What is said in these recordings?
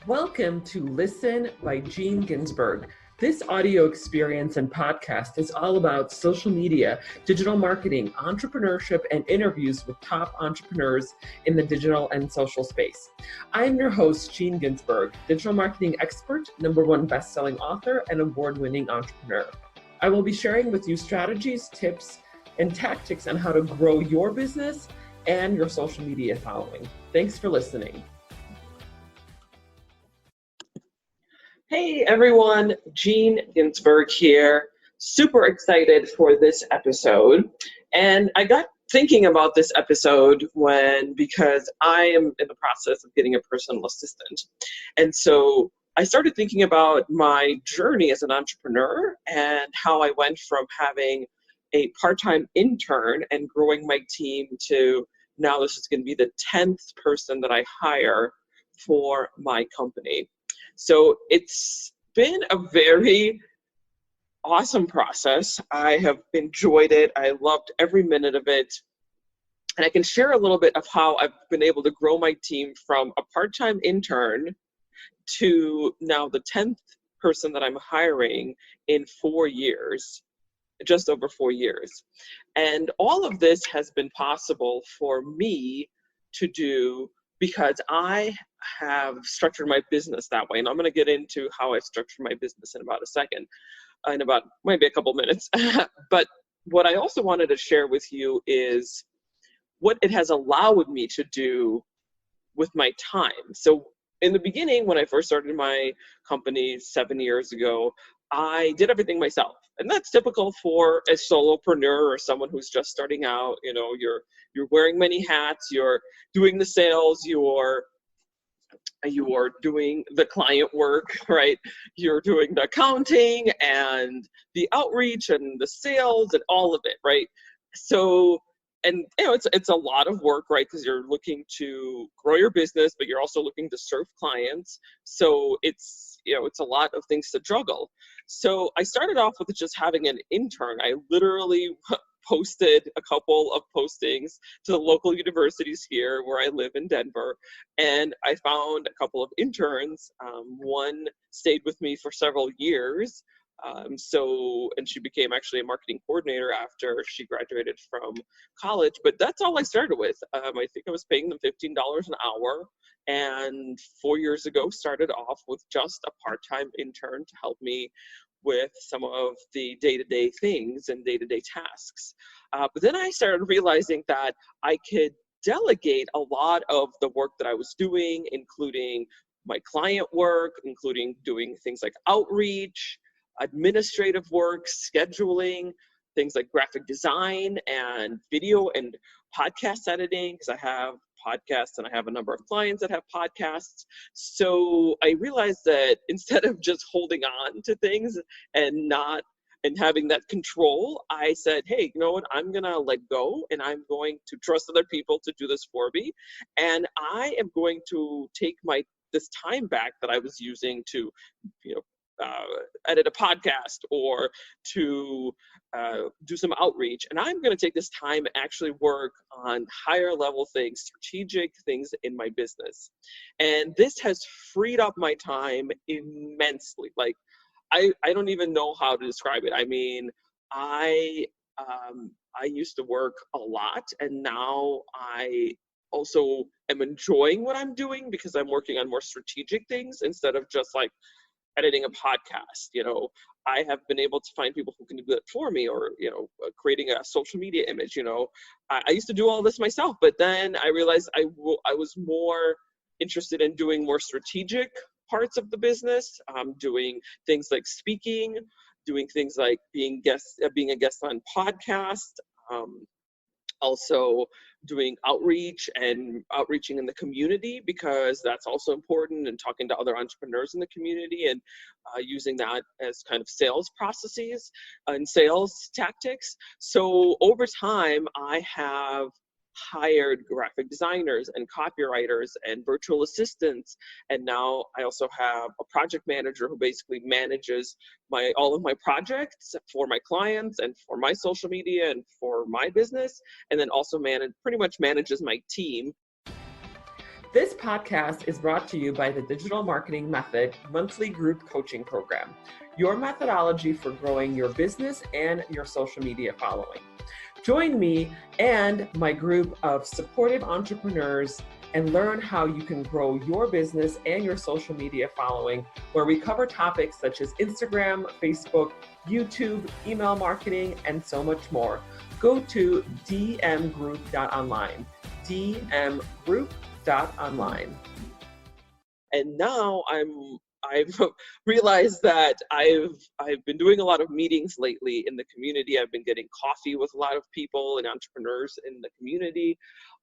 Welcome to Listen by Gene Ginsberg. This audio experience and podcast is all about social media, digital marketing, entrepreneurship, and interviews with top entrepreneurs in the digital and social space. I am your host, Gene Ginsberg, digital marketing expert, #1 best-selling author, and award-winning entrepreneur. I will be sharing with you strategies, tips, and tactics on how to grow your business and your social media following. Thanks for listening. Hey everyone, Gene Ginsberg here. Super excited for this episode. And I got thinking about this episode because I am in the process of getting a personal assistant. And so I started thinking about my journey as an entrepreneur and how I went from having a part-time intern and growing my team to now this is going to be the 10th person that I hire for my company. So it's been a very awesome process. I have enjoyed it. I loved every minute of it. And I can share a little bit of how I've been able to grow my team from a part-time intern to now the 10th person that I'm hiring in 4 years, just over 4 years. And all of this has been possible for me to do because I have structured my business that way. And I'm going to get into how I structured my business in about a second, in about maybe a couple minutes. But what I also wanted to share with you is what it has allowed me to do with my time. So in the beginning, when I first started my company 7 years ago, I did everything myself. And that's typical for a solopreneur or someone who's just starting out. You know, you're wearing many hats, you're doing the sales, you're doing the client work, right? You're doing the accounting and the outreach and the sales and all of it, right? So, and you know, it's a lot of work, right? Because you're looking to grow your business, but you're also looking to serve clients. So it's a lot of things to juggle. So I started off with just having an intern. I literally posted a couple of postings to the local universities here where I live in Denver. And I found a couple of interns. One stayed with me for several years. And she became actually a marketing coordinator after she graduated from college. But that's all I started with. I think I was paying them $15 an hour. And 4 years ago, started off with just a part-time intern to help me with some of the day-to-day things and day-to-day tasks. But then I started realizing that I could delegate a lot of the work that I was doing, including my client work, including doing things like outreach, administrative work, scheduling, things like graphic design and video and podcast editing, because I have podcasts and I have a number of clients that have podcasts. So I realized that instead of just holding on to things and having that control, I said, hey, you know what, I'm gonna let go and I'm going to trust other people to do this for me. And I am going to take this time back that I was using to, edit a podcast or to do some outreach. And I'm going to take this time and actually work on higher level things, strategic things in my business. And this has freed up my time immensely. Like, I don't even know how to describe it. I mean, I used to work a lot, and now I also am enjoying what I'm doing because I'm working on more strategic things instead of just like editing a podcast. I have been able to find people who can do that for me, or, creating a social media image. I used to do all this myself, but then I realized I was more interested in doing more strategic parts of the business, doing things like speaking, doing things like being a guest on podcasts, also doing outreach and outreaching in the community, because that's also important, and talking to other entrepreneurs in the community and using that as kind of sales processes and sales tactics. So over time, I have hired graphic designers and copywriters and virtual assistants, and now I also have a project manager who basically manages all of my projects for my clients and for my social media and for my business, and then also pretty much manages my team. This podcast is brought to you by the Digital Marketing Method monthly group coaching program, your methodology for growing your business and your social media following. Join me and my group of supportive entrepreneurs and learn how you can grow your business and your social media following, where we cover topics such as Instagram, Facebook, YouTube, email marketing, and so much more. Go to dmgroup.online, dmgroup.online. And now I've realized that I've been doing a lot of meetings lately in the community. I've been getting coffee with a lot of people and entrepreneurs in the community,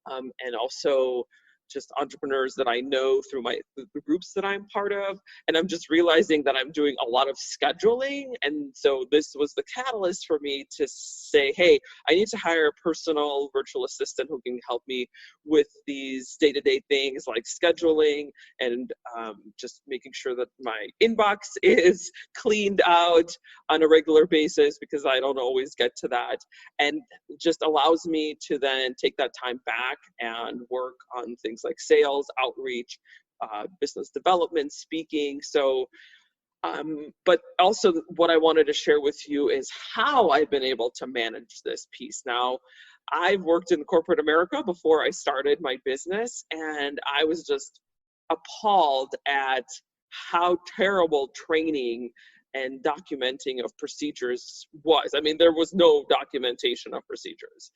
and also just entrepreneurs that I know through the groups that I'm part of. And I'm just realizing that I'm doing a lot of scheduling. And so this was the catalyst for me to say, hey, I need to hire a personal virtual assistant who can help me with these day-to-day things like scheduling and just making sure that my inbox is cleaned out on a regular basis, because I don't always get to that. And just allows me to then take that time back and work on things like sales, outreach, business development, speaking. So, but also what I wanted to share with you is how I've been able to manage this piece. Now, I've worked in corporate America before I started my business, and I was just appalled at how terrible training and documenting of procedures was. I mean, there was no documentation of procedures.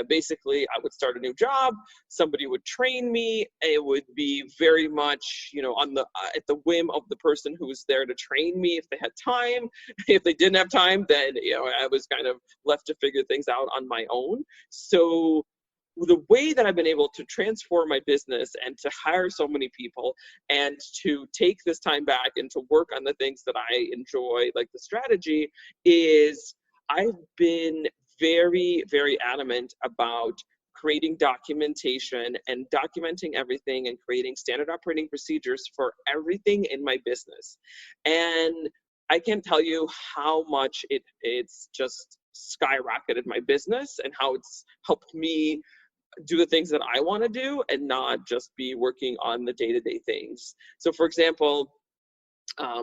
Basically, I would start a new job, somebody would train me. It would be very much, at the whim of the person who was there to train me if they had time. If they didn't have time, then I was kind of left to figure things out on my own. So the way that I've been able to transform my business and to hire so many people and to take this time back and to work on the things that I enjoy, like the strategy, is I've been very, very adamant about creating documentation and documenting everything and creating standard operating procedures for everything in my business. And I can't tell you how much it's just skyrocketed my business and how it's helped me do the things that I want to do and not just be working on the day-to-day things. So for example,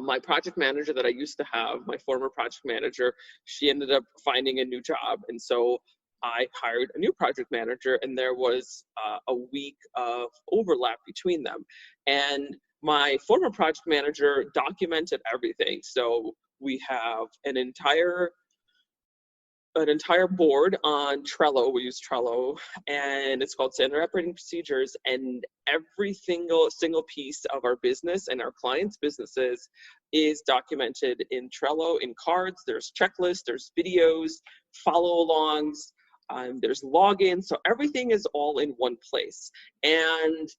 my project manager that I used to have, my former project manager, she ended up finding a new job. And so I hired a new project manager, and there was a week of overlap between them. And my former project manager documented everything. So we have an entire board on Trello. We use Trello, and it's called Standard Operating Procedures. And every single piece of our business and our clients' businesses is documented in Trello in cards. There's checklists, there's videos, follow-alongs, there's logins. So everything is all in one place. And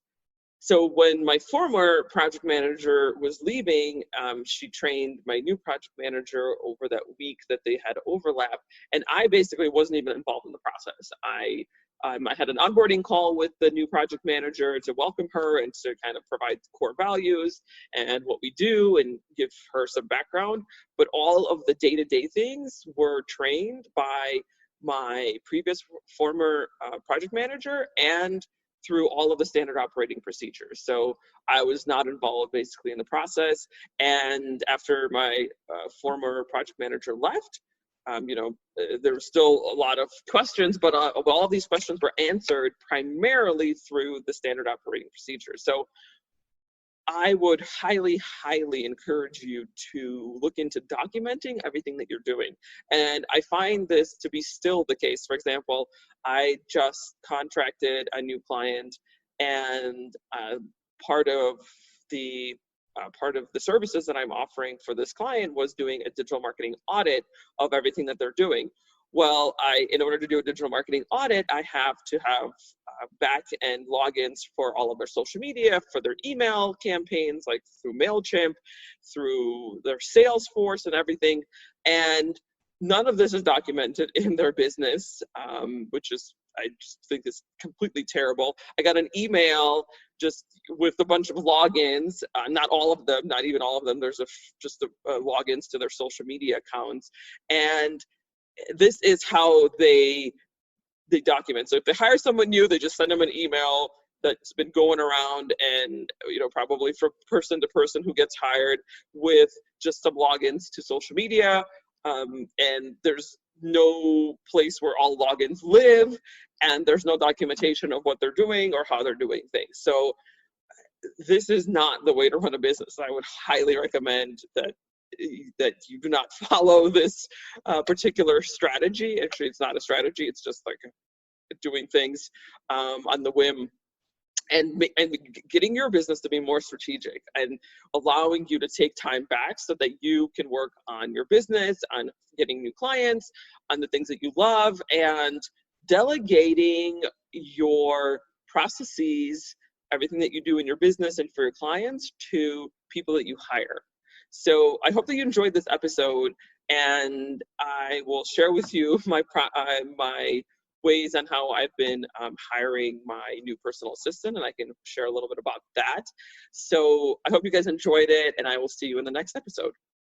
so when my former project manager was leaving, she trained my new project manager over that week that they had overlap. And I basically wasn't even involved in the process. I had an onboarding call with the new project manager to welcome her and to kind of provide core values and what we do and give her some background. But all of the day-to-day things were trained by my previous former project manager and through all of the standard operating procedures. So I was not involved basically in the process. And after my former project manager left, there were still a lot of questions, but all of these questions were answered primarily through the standard operating procedures. So I would highly, highly encourage you to look into documenting everything that you're doing. And I find this to be still the case. For example, I just contracted a new client, and part of the services that I'm offering for this client was doing a digital marketing audit of everything that they're doing. Well, in order to do a digital marketing audit, I have to have back-end logins for all of their social media, for their email campaigns, like through MailChimp, through their Salesforce and everything. And none of this is documented in their business, which is, I just think is completely terrible. I got an email just with a bunch of logins, not all of them, not even all of them. There's just logins to their social media accounts. And this is how they document. So if they hire someone new, they just send them an email that's been going around, and probably from person to person who gets hired with just some logins to social media, and there's no place where all logins live, and there's no documentation of what they're doing or how they're doing things. So this is not the way to run a business. I would highly recommend that you do not follow this particular strategy. Actually, it's not a strategy. It's just like doing things on the whim, and getting your business to be more strategic and allowing you to take time back so that you can work on your business, on getting new clients, on the things that you love, and delegating your processes, everything that you do in your business and for your clients, to people that you hire. So I hope that you enjoyed this episode, and I will share with you my ways on how I've been hiring my new personal assistant, and I can share a little bit about that. So I hope you guys enjoyed it, and I will see you in the next episode.